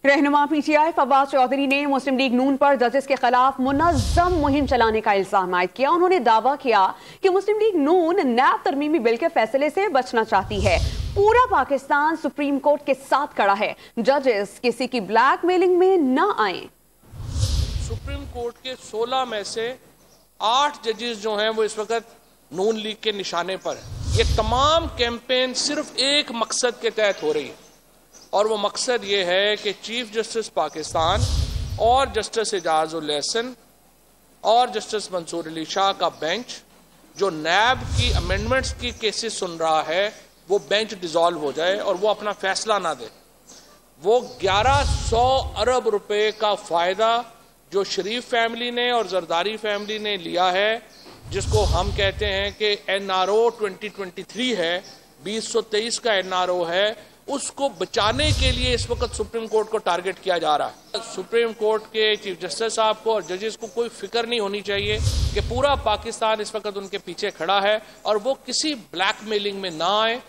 रहनुमा पीटीआई फवाद चौधरी ने मुस्लिम लीग नून पर जजेस के खिलाफ मुनज़्ज़म मुहिम चलाने का इल्जाम आयद किया। उन्होंने दावा किया कि मुस्लिम लीग नून नैब तरमीमी बिल के फैसले से बचना चाहती है। पूरा पाकिस्तान सुप्रीम कोर्ट के साथ खड़ा है, जजेस किसी की ब्लैक मेलिंग में न आए। सुप्रीम कोर्ट के 16 में से 8 जजेस जो हैं वो इस वक्त नून लीग के निशाने पर है। ये तमाम कैंपेन सिर्फ एक मकसद के तहत हो रही है और वो मकसद ये है कि चीफ जस्टिस पाकिस्तान और जस्टिस एजाजुल एहसन और जस्टिस मंसूर अली शाह का बेंच जो नैब की अमेंडमेंट्स की केसेस सुन रहा है वो बेंच डिसॉल्व हो जाए और वो अपना फैसला ना दे। वो 1100 अरब रुपए का फायदा जो शरीफ फैमिली ने और जरदारी फैमिली ने लिया है, जिसको हम कहते हैं कि NRO 2023 है, 2023 का NRO है, उसको बचाने के लिए इस वक्त सुप्रीम कोर्ट को टारगेट किया जा रहा है। सुप्रीम कोर्ट के चीफ जस्टिस साहब को और जजेस को कोई फिक्र नहीं होनी चाहिए कि पूरा पाकिस्तान इस वक्त उनके पीछे खड़ा है और वो किसी ब्लैकमेलिंग में ना आए।